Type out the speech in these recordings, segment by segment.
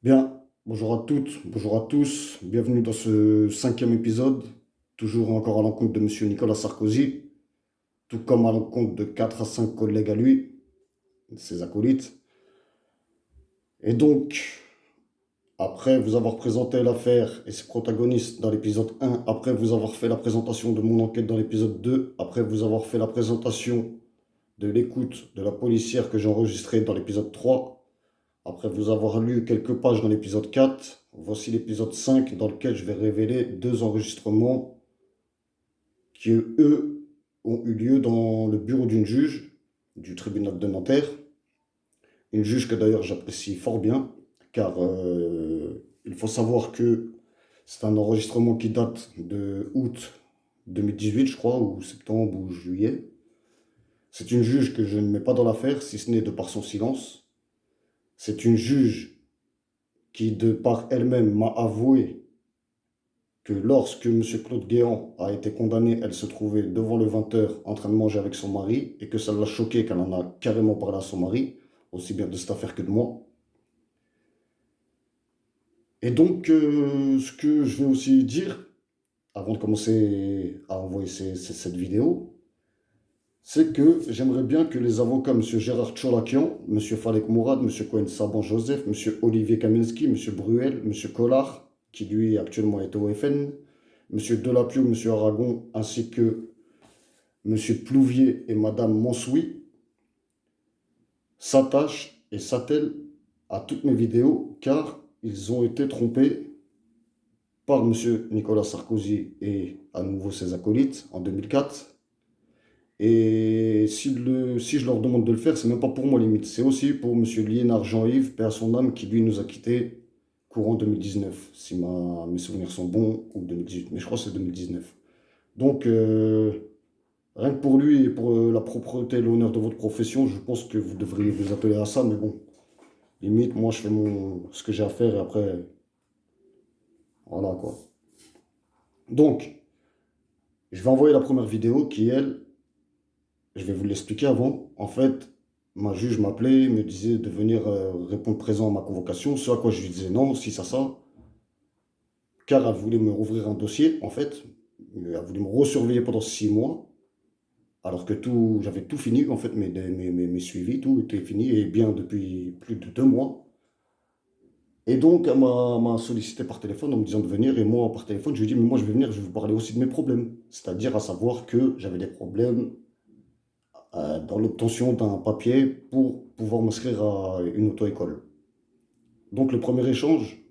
Bien, bonjour à toutes, bonjour à tous, bienvenue dans ce cinquième épisode, toujours encore à l'encontre de Monsieur Nicolas Sarkozy, tout comme à l'encontre de 4 à 5 collègues à lui, ses acolytes. Et donc, après vous avoir présenté l'affaire et ses protagonistes dans l'épisode 1, après vous avoir fait la présentation de mon enquête dans l'épisode 2, après vous avoir fait la présentation de l'écoute de la policière que j'ai enregistrée dans l'épisode 3, après vous avoir lu quelques pages dans l'épisode 4, voici l'épisode 5 dans lequel je vais révéler deux enregistrements qui, eux, ont eu lieu dans le bureau d'une juge du tribunal de Nanterre. Une juge que d'ailleurs j'apprécie fort bien, car il faut savoir que c'est un enregistrement qui date de août 2018, je crois, ou septembre ou juillet. C'est une juge que je ne mets pas dans l'affaire, si ce n'est de par son silence. C'est une juge qui, de par elle-même, m'a avoué que lorsque M. Claude Guéant a été condamné, elle se trouvait devant le 20h en train de manger avec son mari et que ça l'a choqué qu'elle en a carrément parlé à son mari, aussi bien de cette affaire que de moi. Et donc, ce que je vais aussi dire, avant de commencer à envoyer cette vidéo, c'est que j'aimerais bien que les avocats, M. Gérard Tcholakian, M. Falek Mourad, M. Cohen Saban Joseph, M. Olivier Kaminski, M. Bruel, M. Collard, qui lui actuellement est au FN, M. Delapio, M. Aragon, ainsi que Monsieur Plouvier et Madame Monsoui s'attachent et s'attellent à toutes mes vidéos car ils ont été trompés par Monsieur Nicolas Sarkozy et à nouveau ses acolytes en 2004. Et si je leur demande de le faire, c'est même pas pour moi limite, c'est aussi pour Monsieur Liénard Jean-Yves, paix à son âme, qui lui nous a quittés courant 2019, si mes souvenirs sont bons, ou 2018, mais je crois que c'est 2019. Donc, rien que pour lui et pour la propreté et l'honneur de votre profession, je pense que vous devriez vous appeler à ça, mais bon, limite, moi je fais ce que j'ai à faire et après, voilà quoi. Donc, je vais envoyer la première vidéo qui, elle, je vais vous l'expliquer avant. En fait, ma juge m'appelait, me disait de venir répondre présent à ma convocation, ce à quoi je lui disais non, si ça, car elle voulait me rouvrir un dossier, en fait. Elle voulait me resurveiller pendant 6 mois. Alors que j'avais tout fini, en fait, mes suivis, tout était fini, et bien depuis plus de 2 mois. Et donc, elle m'a sollicité par téléphone en me disant de venir, et moi, par téléphone, je lui ai dit, mais moi, je vais venir, je vais vous parler aussi de mes problèmes. C'est-à-dire à savoir que j'avais des problèmes dans l'obtention d'un papier pour pouvoir m'inscrire à une auto-école. Donc, le premier échange,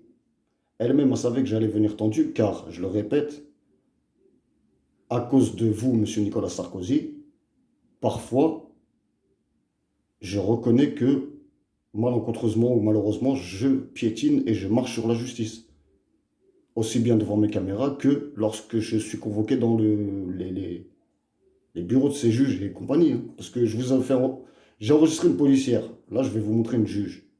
elle-même, elle savait que j'allais venir tendu, car, je le répète, à cause de vous, monsieur Nicolas Sarkozy, parfois, je reconnais que malencontreusement ou malheureusement, je piétine et je marche sur la justice. Aussi bien devant mes caméras que lorsque je suis convoqué dans les bureaux de ces juges et compagnie, hein. Parce que je vous ai fait... J'ai enregistré une policière. Là, je vais vous montrer une juge.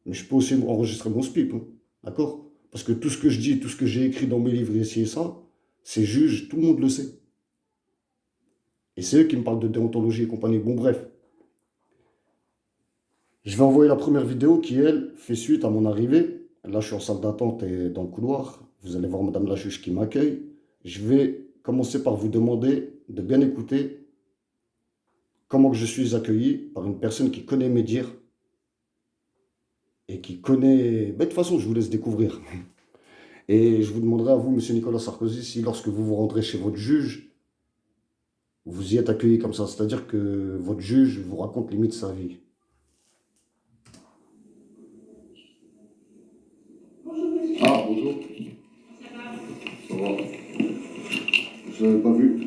Mais je peux aussi enregistrer mon SPIP, hein. D'accord? Parce que tout ce que je dis, tout ce que j'ai écrit dans mes livres ici et ça, ces juges, tout le monde le sait. Et c'est eux qui me parlent de déontologie et compagnie. Bon, bref. Je vais envoyer la première vidéo qui, elle, fait suite à mon arrivée. Là, je suis en salle d'attente et dans le couloir. Vous allez voir Madame la juge qui m'accueille. Je vais commencer par vous demander de bien écouter comment que je suis accueilli par une personne qui connaît mes dires et qui connaît... Ben, de toute façon, je vous laisse découvrir. Et je vous demanderai à vous, Monsieur Nicolas Sarkozy, si lorsque vous vous rendrez chez votre juge, vous y êtes accueilli comme ça. C'est-à-dire que votre juge vous raconte limite sa vie. Ah, bonjour. Ça va. Je l'avais pas vu.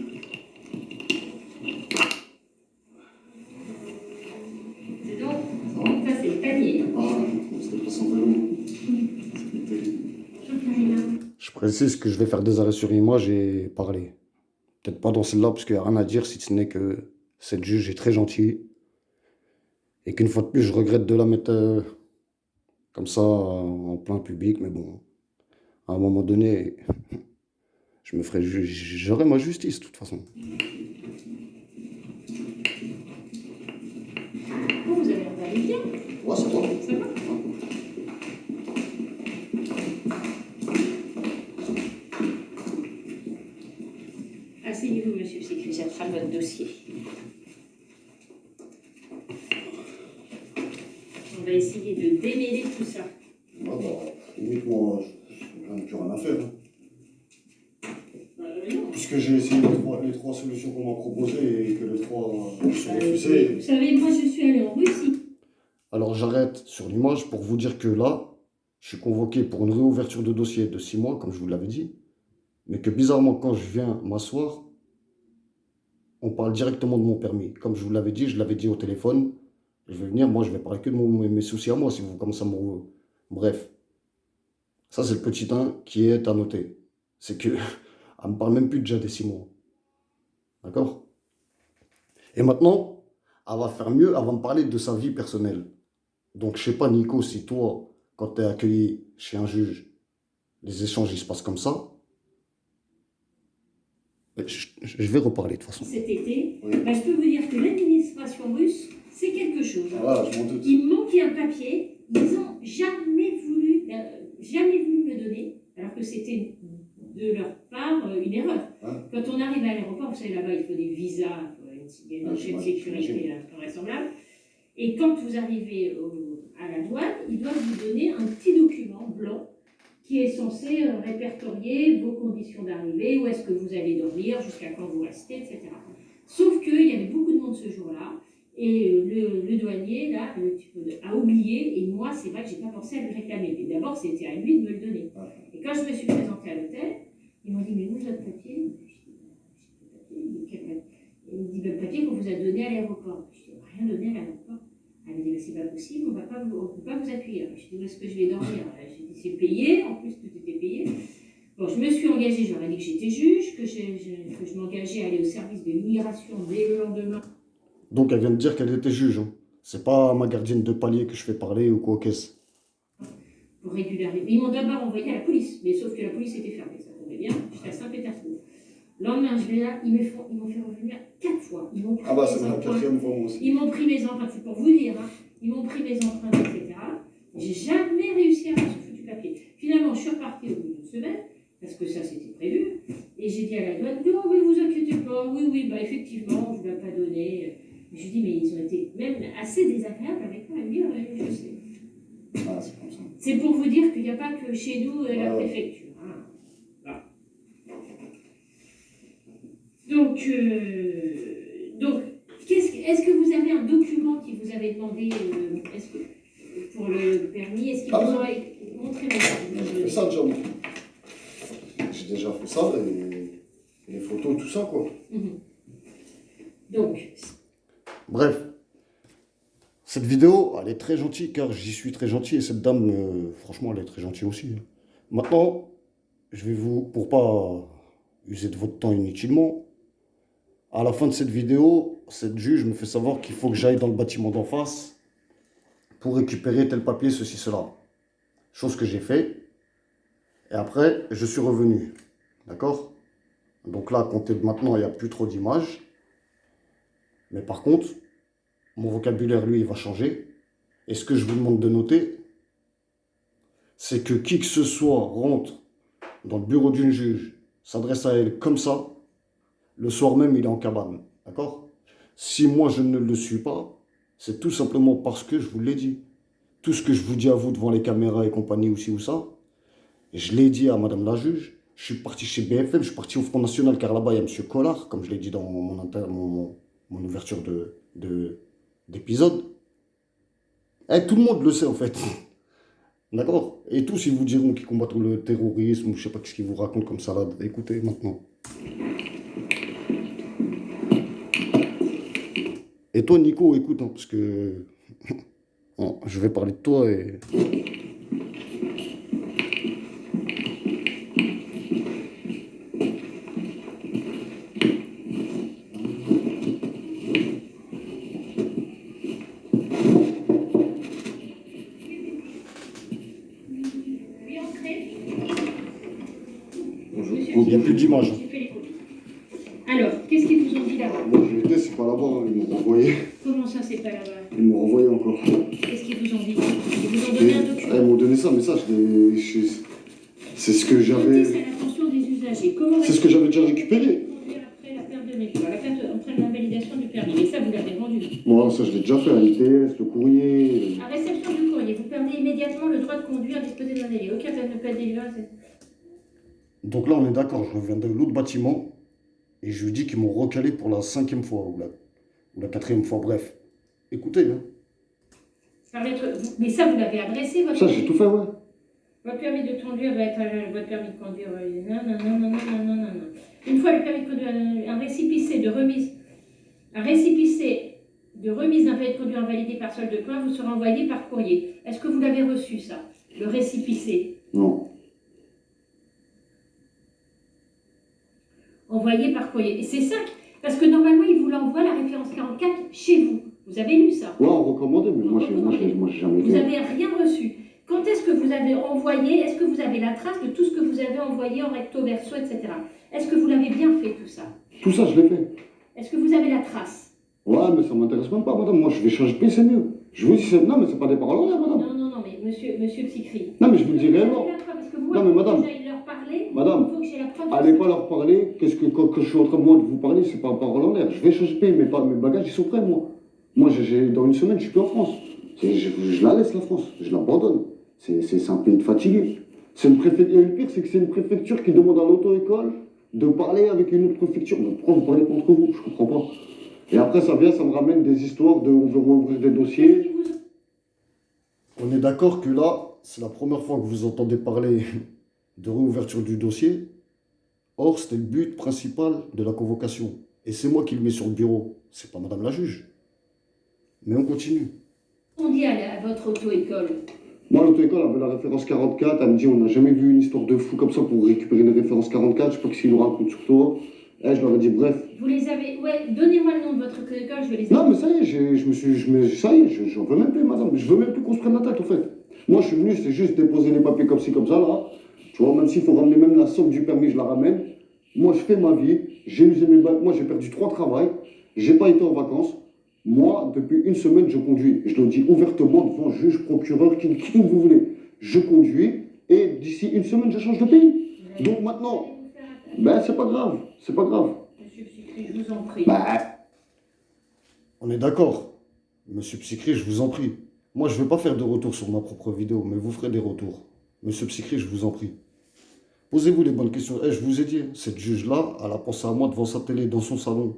Ça, c'est le panier. Ah, c'est pas sans vélo. Je précise que je vais faire des arrêts sur image et parler. Peut-être pas dans celle-là, parce qu'il n'y a rien à dire, si ce n'est que cette juge est très gentille. Et qu'une fois de plus, je regrette de la mettre comme ça en plein public. Mais bon, à un moment donné, j'aurai ma justice, de toute façon. Vous avez l'air d'aller bien. Ouais, ça va. Ça va? sera votre dossier. On va essayer de démêler tout ça. Ah bah, limite, moi, j'en ai plus rien à faire. Hein. Puisque j'ai essayé les trois solutions qu'on m'a proposées et que les trois sont refusées. Vous savez, moi je suis allée en Russie. Alors j'arrête sur l'image pour vous dire que là, je suis convoqué pour une réouverture de dossier de 6 mois, comme je vous l'avais dit. Mais que bizarrement, quand je viens m'asseoir, on parle directement de mon permis. Comme je vous l'avais dit, je l'avais dit au téléphone. Je vais venir, moi je vais parler que de mes soucis à moi, si vous commencez à me... Bref. Ça c'est le petit 1 qui est à noter. C'est que... Elle ne me parle même plus déjà des 6 mois. D'accord? Et maintenant, elle va faire mieux, elle va me parler de sa vie personnelle. Donc, je sais pas, Nico, si toi, quand tu es accueilli chez un juge, les échanges, ils se passent comme ça. Je vais reparler de toute façon. Cet été, Oui. je peux vous dire que l'administration russe, c'est quelque chose. Ah, je m'en doute. Il me manquait un papier, ils n'ont jamais voulu me le donner, alors que c'était de leur part une erreur. Hein? Quand on arrive à l'aéroport, vous savez, là-bas, il faut des visas, il y a une chaîne de sécurité invraisemblable. Et quand vous arrivez à la douane, ils doivent vous donner un petit document blanc qui est censé répertorier vos conditions d'arrivée, où est-ce que vous allez dormir, jusqu'à quand vous restez, etc. Sauf qu'il y avait beaucoup de monde ce jour-là, et le douanier, là, a oublié, et moi, c'est vrai que je n'ai pas pensé à lui réclamer. Mais d'abord, c'était à lui de me le donner. Et quand je me suis présentée à l'hôtel, ils m'ont dit, mais où est votre papier? Il me dit, le papier qu'on vous a donné à l'aéroport. Je dis, on n'a rien donné à l'aéroport. Elle me dit, mais c'est pas possible, on ne peut pas vous accueillir. Je dis, où est-ce que je vais dormir? J'ai dit, c'est payé, en plus tout était payé. Bon, je me suis engagée, je leur ai dit que j'étais juge, que je m'engageais à aller au service de l'immigration dès le lendemain. Donc elle vient de dire qu'elle était juge. Hein. C'est pas ma gardienne de palier que je fais parler ou quoi qu'est-ce. Pour régulariser. Ils m'ont d'abord envoyé à la police, mais sauf que la police était fermée, ça tombait bien, j'étais à Saint-Pétersbourg. Le lendemain, je vais là, ils m'ont fait revenir 4 fois. Ils m'ont pris c'est ma 4e fois moi aussi. Ils m'ont pris mes empreintes, c'est pour vous dire, hein. Ils m'ont pris mes empreintes, etc. J'ai jamais réussi à avoir ce foutu papier. Finalement, je suis repartie au bout d'une semaine, parce que ça c'était prévu, et j'ai dit à la douane, non, mais vous inquiétez pas, oui, effectivement, on ne vous l'a pas donné. Je lui dis, mais ils ont été même assez désagréables avec moi à me dire, je sais. Ah, c'est comme ça. C'est pour vous dire qu'il n'y a pas que chez nous la préfecture. Hein. Voilà. Donc est-ce que vous avez un document qui vous avait demandé pour le permis? Est-ce qu'il vous aurait montré J'ai fait ça déjà, moi. J'ai déjà fait ça, et les photos, tout ça, quoi. Donc. Bref. Cette vidéo, elle est très gentille, car j'y suis très gentil, et cette dame, franchement, elle est très gentille aussi. Maintenant, je vais pour pas user de votre temps inutilement, à la fin de cette vidéo, cette juge me fait savoir qu'il faut que j'aille dans le bâtiment d'en face pour récupérer tel papier, ceci, cela. Chose que j'ai fait. Et après, je suis revenu. D'accord? Donc là, à compter de maintenant, il n'y a plus trop d'images. Mais par contre, mon vocabulaire, lui, il va changer. Et ce que je vous demande de noter, c'est que qui que ce soit rentre dans le bureau d'une juge, s'adresse à elle comme ça, le soir même, il est en cabane. D'accord? Si moi, je ne le suis pas, c'est tout simplement parce que je vous l'ai dit. Tout ce que je vous dis à vous devant les caméras et compagnie, aussi ou ça, je l'ai dit à madame la juge. Je suis parti chez BFM, je suis parti au Front National, car là-bas, il y a M. Collard, comme je l'ai dit dans mon ouverture d'épisode. Et tout le monde le sait, en fait. D'accord? Et tous, ils vous diront qu'ils combattent le terrorisme, ou je sais pas ce qu'ils vous racontent comme salade. Écoutez, maintenant. Et toi, Nico, écoute, hein, parce que bon, je vais parler de toi et... Il n'y a plus d'image. Alors, qu'est-ce qu'ils vous ont dit là-bas? Moi, je l'étais, c'est pas là-bas, ils m'ont renvoyé. Comment ça, c'est pas là-bas? Ils m'ont renvoyé encore. Qu'est-ce qu'ils vous ont dit? Ils vous ont donné un document? Ils m'ont donné ça, mais ça, c'est ce que j'avais... C'est l'attention des usagers. C'est ce que j'avais déjà récupéré. Après la perte de mémoire. Moi, ça, je l'ai déjà fait, à l'ITS, le courrier. À réception du courrier, vous perdez immédiatement le droit de conduire à disposer d'un délai. Aucun ne peut être délivré. Donc là, on est d'accord, je reviens de l'autre bâtiment et je lui dis qu'ils m'ont recalé pour la 5e fois ou la 4e fois, bref. Écoutez, hein. Mais ça, vous l'avez adressé, votre Ça, j'ai tout fait, ouais. Votre permis de conduire doit être votre permis de conduire. Non, non, non, non, non, non, non, non. Une fois le permis de conduire, un récépissé de remise d'un permis de conduire invalidé par solde de points vous sera envoyé par courrier. Est-ce que vous l'avez reçu, ça? Le récépissé? Non. Envoyé par courrier. Et c'est ça, parce que normalement, il vous l'envoie, la référence 44, chez vous. Vous avez lu ça? Ouais, on recommandait, mais moi, j'ai jamais Vous fait. n'avez rien reçu. Quand est-ce que vous avez envoyé? Est-ce que vous avez la trace de tout ce que vous avez envoyé en recto verso, etc. Est-ce que vous l'avez bien fait, tout ça? Tout ça, je l'ai fait. Est-ce que vous avez la trace? Ouais, mais ça m'intéresse même pas, madame. Moi, je vais changer de pays, c'est mieux. Je vous dis, non, mais c'est pas des paroles en l'air, madame. Non, non, non, mais monsieur Psychri. Non, mais je vous le dis réellement. Parce que moi, Non, mais madame. que j'aille leur parler, Madame, il faut que j'ai la preuve. allez pas leur parler. Quand je suis en train moi de vous parler, c'est pas parole en l'air. Je vais changer de pays, mais pas, mes bagages, ils sont prêts, moi. Moi, dans une semaine, je suis plus en France. Je la laisse, la France. Je l'abandonne. C'est un pays de fatigués. C'est une préfecture. Et le pire, c'est que c'est une préfecture qui demande à l'auto-école de parler avec une autre préfecture. Mais pourquoi vous parlez pas entre vous? Je comprends pas. Et après, ça me ramène des histoires de on veut rouvrir des dossiers. On est d'accord que là, c'est la première fois que vous entendez parler de réouverture du dossier. Or, c'était le but principal de la convocation. Et c'est moi qui le mets sur le bureau. C'est pas madame la juge. Mais on continue. On dit à votre auto-école. Moi, l'auto-école avait la référence 44. Elle me dit on n'a jamais vu une histoire de fou comme ça pour récupérer une référence 44. Je sais pas qui nous raconte sur toi. Et je leur ai dit bref. Vous les avez. Ouais, donnez-moi le nom de votre auto-école, je vais les. Non, mais ça y est, ça y est, j'en veux même plus, madame. Je veux même plus qu'on se prenne la tête, en fait. Moi, je suis venu, c'est juste déposer les papiers comme ci, comme ça, là. Tu vois, même s'il faut ramener même la somme du permis, je la ramène. Moi, je fais ma vie. J'ai usé mes bacs. Moi, j'ai perdu 3 travails. J'ai pas été en vacances. Moi, depuis une semaine, je conduis. Je le dis ouvertement devant juge, procureur, qui vous voulez. Je conduis et d'ici une semaine, je change de pays. Donc maintenant, ben, c'est pas grave. C'est pas grave. Monsieur Psychri, je vous en prie. On est d'accord. Monsieur Psychri, je vous en prie. Moi, je ne vais pas faire de retour sur ma propre vidéo, mais vous ferez des retours. Monsieur Psychri, je vous en prie. Posez-vous les bonnes questions. Je vous ai dit, cette juge-là, elle a pensé à moi devant sa télé, dans son salon.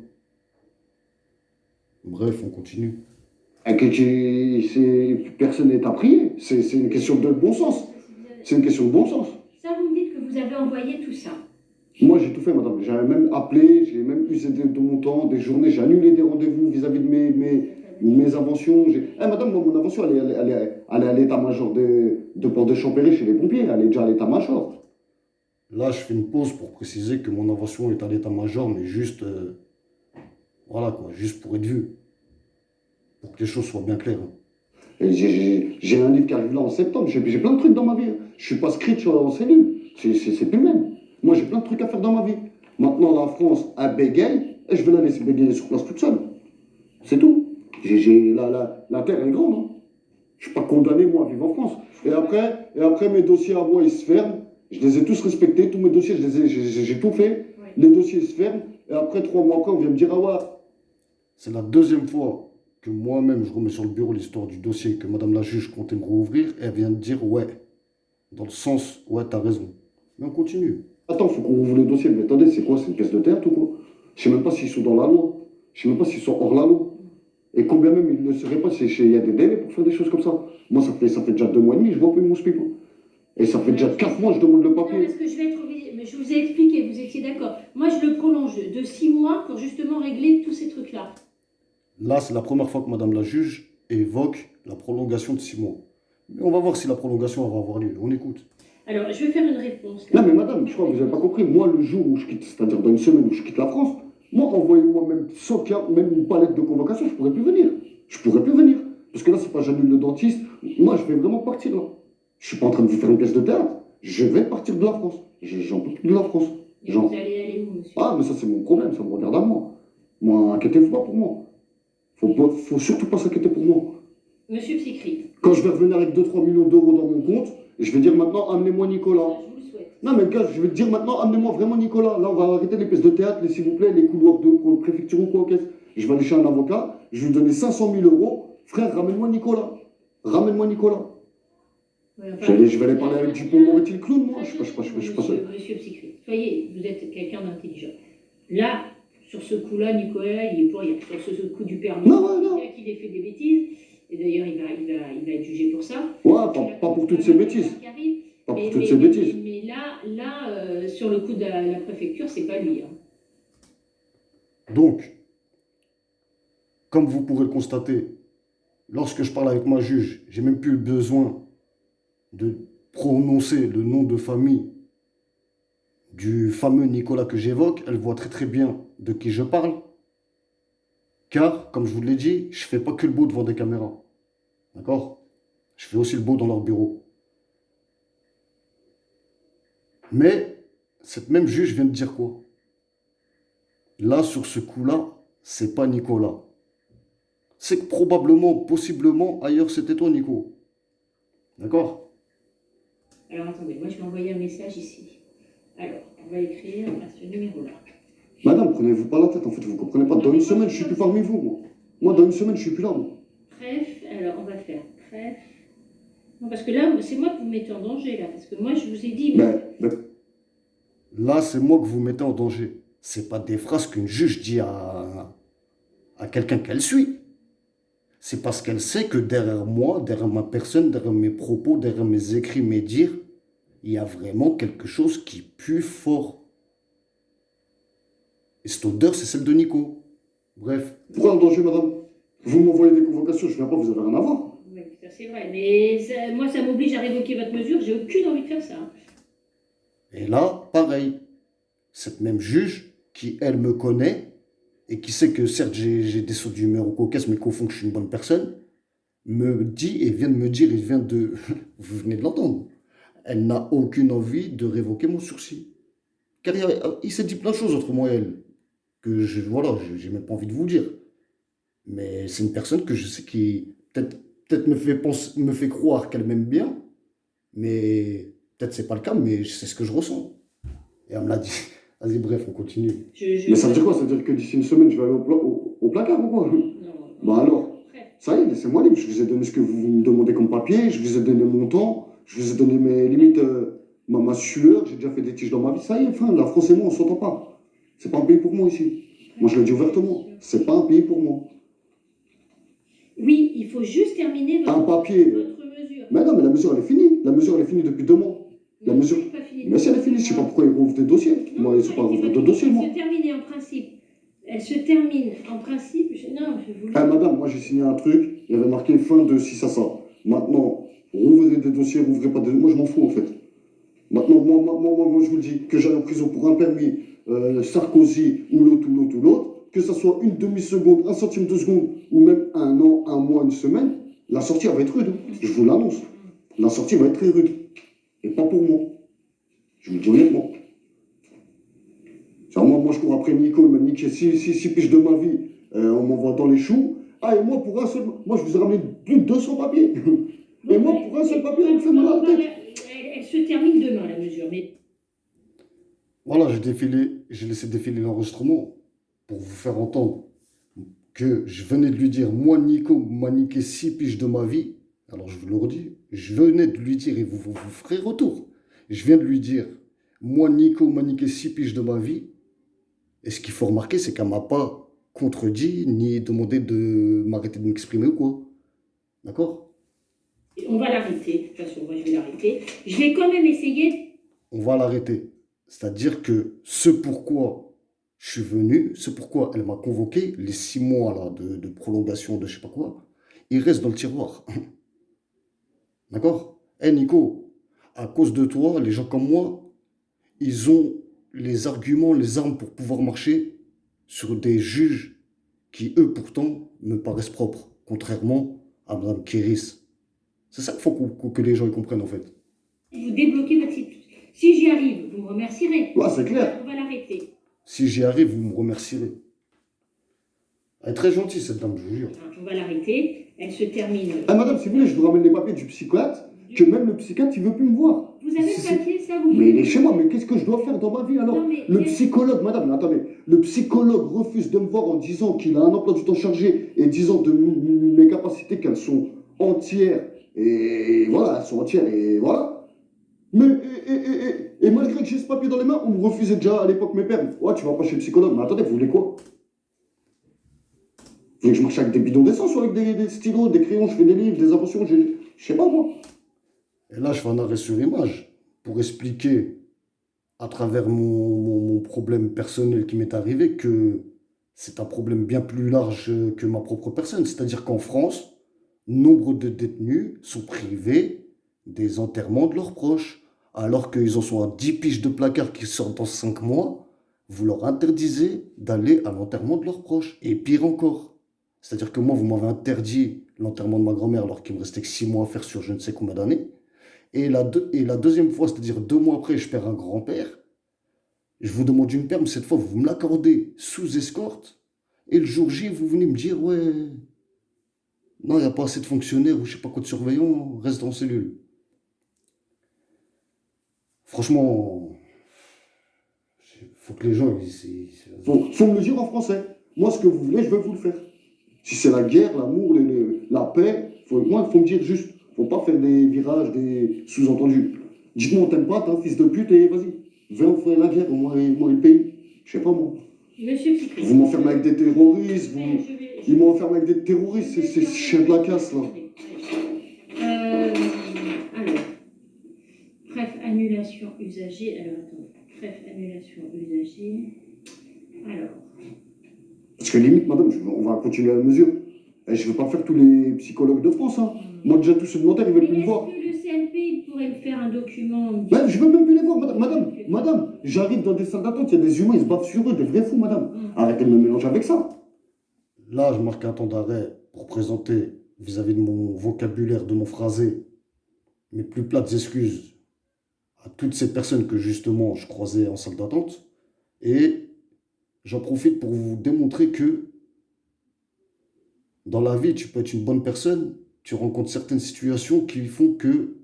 Bref, on continue. Personne n'est à prier. C'est une question de bon sens. C'est une question de bon sens. Ça, vous me dites que vous avez envoyé tout ça. Moi, j'ai tout fait, madame. J'avais même appelé, j'ai même usé de mon temps, des journées, j'ai annulé des rendez-vous vis-à-vis de mes inventions. Madame, moi, mon invention, elle est à l'état-major de Port de Champéry chez les pompiers. Elle est déjà à l'état-major. Là, je fais une pause pour préciser que mon invention est à l'état-major, mais juste, voilà quoi, juste pour être vu. Pour que les choses soient bien claires. J'ai un livre qui arrive là en septembre, j'ai plein de trucs dans ma vie. Je suis pas script en cellule, c'est plus le même. Moi, j'ai plein de trucs à faire dans ma vie. Maintenant, la France, elle bégaye, et je vais la laisser bégayer sur place toute seule. C'est tout. La terre est grande. Hein. Je ne suis pas condamné, moi, à vivre en France. Et après, mes dossiers à moi, ils se ferment. Je les ai tous respectés. Tous mes dossiers, j'ai tout fait. Oui. Les dossiers se ferment. Et après, 3 mois après, on vient me dire, ah ouais. C'est la 2e fois que moi-même, je remets sur le bureau l'histoire du dossier que madame la juge comptait me rouvrir. Et elle vient de dire, ouais. Dans le sens, ouais, t'as raison. Mais on continue. Attends, faut qu'on rouvre le dossier. Mais attendez, c'est quoi? C'est une pièce de théâtre ou quoi? Je sais même pas s'ils sont dans la loi. Je sais même pas s'ils sont hors la loi. Et combien même ils ne seraient pas, il y a des délais pour faire des choses comme ça. Moi, ça fait déjà 2 mois et demi, je vois plus mon SPIP. Et ça fait déjà 4 mois, je demande le papier. Non, parce que je vous ai expliqué, vous étiez d'accord. Moi, je le prolonge de 6 mois pour justement régler tous ces trucs-là. Là, c'est la première fois que madame la juge évoque la prolongation de 6 mois. Mais on va voir si la prolongation va avoir lieu. On écoute. Alors, je vais faire une réponse. Non, mais madame, je crois que vous n'avez pas compris. Moi, le jour où je quitte, c'est-à-dire dans une semaine où je quitte la France, moi, envoyez-moi même 100 cartes, même une palette de convocation, je ne pourrais plus venir. Je ne pourrais plus venir. Parce que là, c'est pas j'annule le dentiste. Moi, je vais vraiment partir là. Je ne suis pas en train de vous faire une pièce de théâtre. Je vais partir de la France. J'en peux plus de la France. Et vous allez aller où, monsieur? Ah, mais ça, c'est mon problème. Ça me regarde à moi. Moi, inquiétez-vous pas pour moi. Faut surtout pas s'inquiéter pour moi. Monsieur Psychri. Quand je vais revenir avec 2-3 millions d'euros dans mon compte, je vais dire maintenant, amenez-moi Nicolas. Je vous le souhaite. Non, mais gars, je vais te dire maintenant, amenez-moi vraiment Nicolas. Là, on va arrêter les pièces de théâtre, s'il vous plaît, les couloirs de préfecture ou quoi, qu'est-ce. Je vais aller chez un avocat, je vais lui donner 500 000 euros. Frère, ramène-moi Nicolas. Ramène-moi Nicolas. Ouais, enfin, Je vais aller parler avec Dupond-Moretti le clown, moi. Je sais pas, Monsieur Psychiatre, soyez, vous êtes quelqu'un d'intelligent. Là, sur ce coup-là, Nicolas, il est pour rien. Sur ce coup du permis, Non. il a qu'il ait fait des bêtises. Et d'ailleurs, il va être jugé pour ça. Ouais, pas pour toutes ces bêtises. Pas pour toutes ces bêtises. Mais là, sur le coup de la préfecture, c'est pas lui. Hein. Donc, comme vous pourrez le constater, lorsque je parle avec ma juge, j'ai même plus besoin de prononcer le nom de famille du fameux Nicolas que j'évoque. Elle voit très très bien de qui je parle. Car, comme je vous l'ai dit, je ne fais pas que le beau devant des caméras. D'accord? Je fais aussi le beau dans leur bureau. Mais, cette même juge vient de dire quoi? Là, sur ce coup-là, c'est pas Nicolas. C'est que probablement, possiblement, ailleurs, c'était toi, Nico. D'accord? Alors, attendez, moi, je vais envoyer un message ici. Alors, on va écrire à ce numéro-là. Madame, prenez-vous pas la tête, en fait, vous comprenez pas. Dans une semaine, je suis plus parmi vous, moi. Moi, dans une semaine, je suis plus là, moi. Bref, alors, on va faire bref. Non, parce que là, c'est moi que vous mettez en danger, là. Parce que moi, je vous ai dit... Là, c'est moi que vous mettez en danger. C'est pas des phrases qu'une juge dit à quelqu'un qu'elle suit. C'est parce qu'elle sait que derrière moi, derrière ma personne, derrière mes propos, derrière mes écrits, mes dires, il y a vraiment quelque chose qui pue fort. Et cette odeur, c'est celle de Nico. Bref. Pourquoi en danger, madame? Vous m'envoyez des convocations, je viens pas, vous avez rien à voir. Oui, ça c'est vrai. Mais moi, ça m'oblige à révoquer votre mesure, j'ai aucune envie de faire ça. Et là, pareil. Cette même juge, qui, elle, me connaît, et qui sait que, certes, j'ai des sauts d'humeur au cocasse, mais qu'au fond, que je suis une bonne personne, me dit, et vient de me dire, vous venez de l'entendre, elle n'a aucune envie de révoquer mon sursis. Car il s'est dit plein de choses entre moi et elle, que voilà, j'ai même pas envie de vous dire. Mais c'est une personne que je sais qui, peut-être me fait croire qu'elle m'aime bien, mais peut-être c'est pas le cas, mais c'est ce que je ressens. Et elle me l'a dit. Vas-y, bref, on continue. Mais ça veut dire quoi? Ça veut dire que d'ici une semaine, je vais aller au placard ou quoi? Non. Bah alors, ça y est, laissez-moi libre. Je vous ai donné ce que vous me demandez comme papier, je vous ai donné mon temps, je vous ai donné mes limites, ma sueur, j'ai déjà fait des tiges dans ma vie. Ça y est, enfin, la France et moi, on s'entend pas. C'est pas un pays pour moi ici. Moi, je le dis ouvertement. C'est pas un pays pour moi. Oui, il faut juste terminer votre mesure. Mais non, mais la mesure, elle est finie. La mesure, elle est finie depuis 2 mois. La mesure. Mais si elle est finie, je ne sais pas pourquoi ils rouvrent des dossiers. Moi, ils ne sont pas rouvrir de dossiers, moi. Elle se termine en principe. Elle se termine en principe. Non, je vous le dis. Madame, moi j'ai signé un truc, il y avait marqué fin de 6 à ça. Maintenant, rouvrez des dossiers, rouvrez pas des. Moi je m'en fous en fait. Maintenant, moi je vous le dis, que j'aille en prison pour un permis, Sarkozy ou l'autre, que ça soit une demi-seconde, un centime de seconde, ou même un an, un mois, une semaine, la sortie elle va être rude. Je vous l'annonce. La sortie va être très rude. Et pas pour moi. Je vous le dis honnêtement. Moi, je cours après Nico, il m'a niqué 6 piges de ma vie, on m'envoie dans les choux. Ah, et moi, pour un seul. Moi, je vous ai ramené plus de 200 papiers. Et moi, pour un seul papier, on me fait mal à la tête. Elle se termine demain, la mesure. Mais... Voilà, j'ai laissé défiler l'enregistrement pour vous faire entendre que je venais de lui dire, moi, Nico m'a niqué 6 piges de ma vie. Alors, je vous le redis, je venais de lui dire, et vous ferez retour. Je viens de lui dire, moi, Nico m'a niqué 6 piges de ma vie. Et ce qu'il faut remarquer, c'est qu'elle ne m'a pas contredit, ni demandé de m'arrêter de m'exprimer ou quoi. D'accord? On va l'arrêter. De toute façon, moi, je vais l'arrêter. Je vais quand même essayer... On va l'arrêter. C'est-à-dire que ce pourquoi je suis venu, ce pourquoi elle m'a convoqué, les 6 mois là, de prolongation de je sais pas quoi, il reste dans le tiroir. D'accord? Nico, à cause de toi, les gens comme moi, ils ont les arguments, les armes pour pouvoir marcher sur des juges qui, eux, pourtant, me paraissent propres, contrairement à Mme Kéris. C'est ça qu'il faut que les gens y comprennent, en fait. Vous débloquez votre site. Si j'y arrive, vous me remercierez. Ouais, c'est clair. On va l'arrêter. Si j'y arrive, vous me remercierez. Elle est très gentille, cette dame, je vous jure. On va l'arrêter. Elle se termine. Ah, madame, si vous voulez, je vous ramène les papiers du psychiatre, que même le psychiatre, il veut plus me voir. Vous Vous avez le papier, ça vous... Mais il est chez moi, mais qu'est-ce que je dois faire dans ma vie alors? Non, mais Le psychologue, madame, attendez, le psychologue refuse de me voir en disant qu'il a un emploi du temps chargé et disant de mes capacités qu'elles sont entières, et voilà, elles sont entières, et voilà. Mais, et malgré que j'ai ce papier dans les mains, on me refusait déjà à l'époque mes pères. Ouais, tu vas pas chez le psychologue, mais attendez, vous voulez quoi? Vous voulez que je marche avec des bidons d'essence ou avec des stylos, des crayons, je fais des livres, des inventions, je sais pas moi. Et là, je fais un arrêt sur image pour expliquer à travers mon problème personnel qui m'est arrivé que c'est un problème bien plus large que ma propre personne. C'est-à-dire qu'en France, nombre de détenus sont privés des enterrements de leurs proches, alors qu'ils en sont à 10 piges de placard qui sortent dans 5 mois, vous leur interdisez d'aller à l'enterrement de leurs proches. Et pire encore, c'est-à-dire que moi, vous m'avez interdit l'enterrement de ma grand-mère alors qu'il me restait que 6 mois à faire sur je ne sais combien d'années. Et la deuxième fois, c'est-à-dire 2 mois après, je perds un grand-père. Je vous demande une perme, cette fois, vous me l'accordez sous escorte. Et le jour J, vous venez me dire, ouais, non, il n'y a pas assez de fonctionnaires ou je sais pas quoi de surveillants, reste en cellule. Franchement, faut que les gens. Faut me le dire en français. Moi, ce que vous voulez, je vais vous le faire. Si c'est la guerre, l'amour, la paix, moi, il faut me dire juste. Faut pas faire des virages, des sous-entendus. Dites-moi, on t'aime pas, t'es un fils de pute et vas-y. Viens, on fait la guerre, moi et le pays. Je sais pas moi. Monsieur Picret. Vous m'enfermez avec des terroristes, ils m'enferment avec des terroristes, je vais c'est faire- chien de la casse là. Alors, bref, annulation usagée. Alors, attends. Bref, annulation usagée. Alors, Parce que limite, madame, on va continuer à la mesure. Et je ne veux pas faire tous les psychologues de France. Hein. Moi, déjà, tous ceux de Nanterre, ils veulent plus me voir. est-ce que le CNP il pourrait me faire un document Ben, je veux même plus les voir, madame, j'arrive dans des salles d'attente, il y a des humains, ils se battent sur eux, des vrais fous, madame. Arrêtez de me mélanger avec ça. Là, je marque un temps d'arrêt pour présenter vis-à-vis de mon vocabulaire, de mon phrasé, mes plus plates excuses à toutes ces personnes que justement je croisais en salle d'attente. Et j'en profite pour vous démontrer que dans la vie, tu peux être une bonne personne, tu rencontres certaines situations qui font que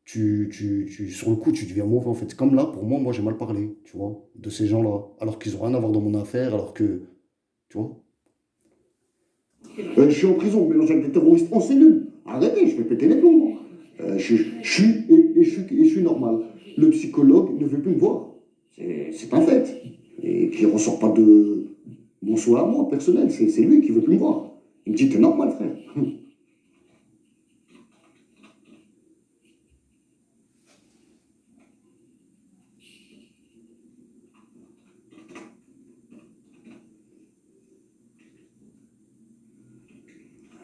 sur le coup, tu deviens mauvais en fait. Comme là, pour moi, j'ai mal parlé, tu vois, de ces gens-là, alors qu'ils n'ont rien à voir dans mon affaire, alors que, tu vois. Je suis en prison, mélangé avec des terroristes en cellule. Arrêtez, je vais péter les plombs. Moi. Je suis normal. Le psychologue ne veut plus me voir. C'est un fait. Et qui ne ressort pas de mon souhait à moi, personnel. C'est lui qui veut plus me voir. Il me dit, t'es normal, frère.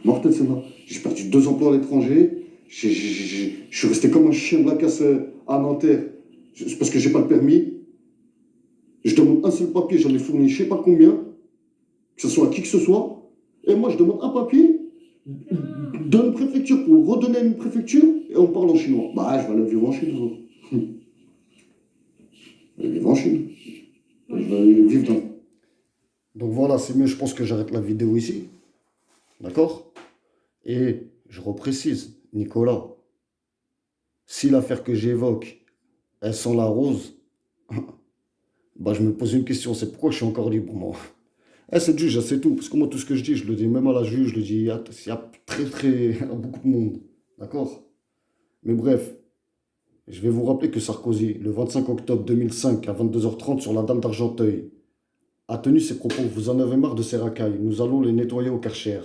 Mortel, c'est moi. J'ai perdu 2 emplois à l'étranger. Je suis resté comme un chien de la casse à Nanterre. C'est parce que j'ai pas le permis. Je demande un seul papier, j'en ai fourni je sais pas combien, que ce soit à qui que ce soit. Et moi, je demande un papier d'une préfecture pour le redonner à une préfecture et on parle en chinois. Bah, je vais aller vivre en Chine. Je vais vivre en Chine. Je vais aller vivre dans. Donc voilà, c'est mieux, je pense que j'arrête la vidéo ici. D'accord? Et je reprécise, Nicolas, si l'affaire que j'évoque, elle sent la rose, bah je me pose une question, c'est pourquoi je suis encore libre, moi. C'est le juge, c'est tout. Parce que moi, tout ce que je dis, je le dis même à la juge, je le dis à à beaucoup de monde. D'accord? Mais bref, je vais vous rappeler que Sarkozy, le 25 octobre 2005, à 22h30, sur la dalle d'Argenteuil, a tenu ses propos. Vous en avez marre de ces racailles. Nous allons les nettoyer au Karcher.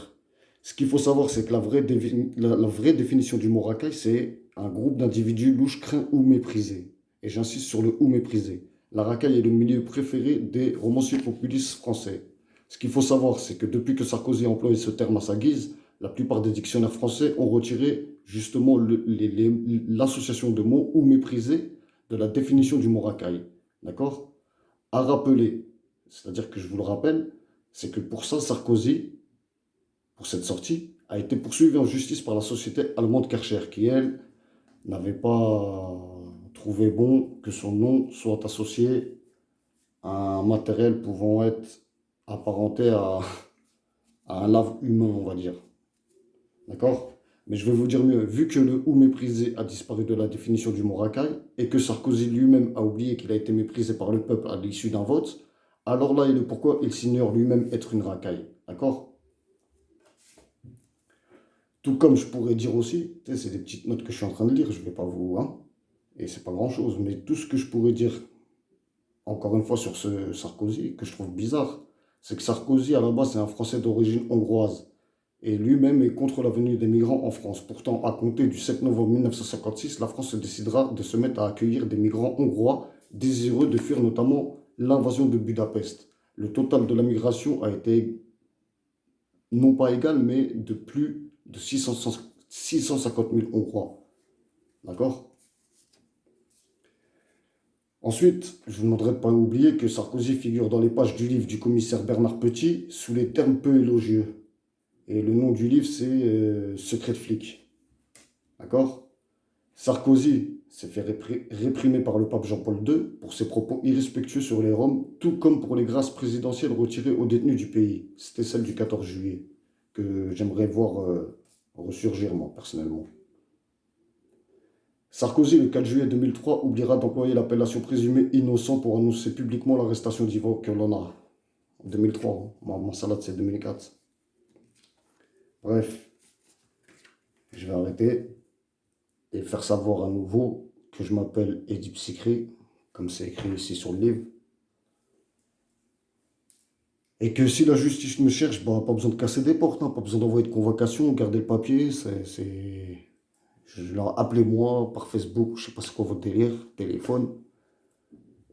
Ce qu'il faut savoir, c'est que la vraie définition du mot racaille, c'est un groupe d'individus louches, craints ou méprisés. Et j'insiste sur le ou méprisé. La racaille est le milieu préféré des romanciers populistes français. Ce qu'il faut savoir, c'est que depuis que Sarkozy a employé ce terme à sa guise, la plupart des dictionnaires français ont retiré justement l'association de mots ou méprisé de la définition du mot racaille. D'accord? À rappeler, c'est-à-dire que je vous le rappelle, c'est que pour ça, Sarkozy, pour cette sortie, a été poursuivi en justice par la société allemande Karcher, qui, elle, n'avait pas trouvé bon que son nom soit associé à un matériel pouvant être apparenté à un lave humain, on va dire. D'accord? Mais je vais vous dire mieux, vu que le ou méprisé a disparu de la définition du mot racaille et que Sarkozy lui-même a oublié qu'il a été méprisé par le peuple à l'issue d'un vote, alors là, il est pourquoi il s'ignore lui-même être une racaille. D'accord? Tout comme je pourrais dire aussi, tu sais, c'est des petites notes que je suis en train de lire, je ne vais pas vous, hein, et c'est pas grand-chose, mais tout ce que je pourrais dire, encore une fois, sur ce Sarkozy, que je trouve bizarre, c'est que Sarkozy, à la base, c'est un Français d'origine hongroise. Et lui-même est contre la venue des migrants en France. Pourtant, à compter du 7 novembre 1956, la France se décidera de se mettre à accueillir des migrants hongrois désireux de fuir notamment l'invasion de Budapest. Le total de la migration a été non pas égal, mais de plus de 650 000 Hongrois. D'accord? Ensuite, je vous demanderai de ne pas oublier que Sarkozy figure dans les pages du livre du commissaire Bernard Petit sous les termes peu élogieux. Et le nom du livre, c'est Secret de flic. D'accord? Sarkozy s'est fait réprimer par le pape Jean-Paul II pour ses propos irrespectueux sur les Roms, tout comme pour les grâces présidentielles retirées aux détenus du pays. C'était celle du 14 juillet, que j'aimerais voir ressurgir, moi, personnellement. Sarkozy, le 4 juillet 2003, oubliera d'employer l'appellation présumé innocent pour annoncer publiquement l'arrestation d'Ivo Colonna. En 2003, hein. Ma salade, c'est 2004. Bref, je vais arrêter et faire savoir à nouveau que je m'appelle Eddy Psychré, comme c'est écrit ici sur le livre. Et que si la justice me cherche, bah, pas besoin de casser des portes, hein, pas besoin d'envoyer de convocation, garder le papier, appelez-moi par Facebook, je sais pas c'est quoi votre délire, téléphone.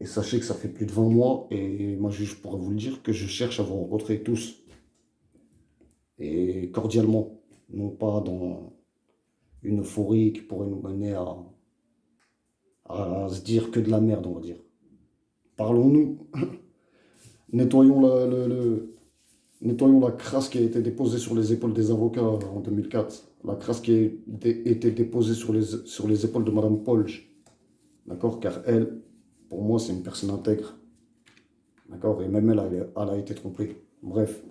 Et sachez que ça fait plus de 20 mois, et moi je pourrais vous le dire, que je cherche à vous rencontrer tous. Et cordialement, non pas dans une euphorie qui pourrait nous mener à se dire que de la merde, on va dire. Parlons-nous, nettoyons nettoyons la crasse qui a été déposée sur les épaules des avocats en 2004. La crasse qui a été déposée sur les épaules de Madame Polge. D'accord? Car elle, pour moi, c'est une personne intègre. D'accord? Et même elle a été trompée. Bref.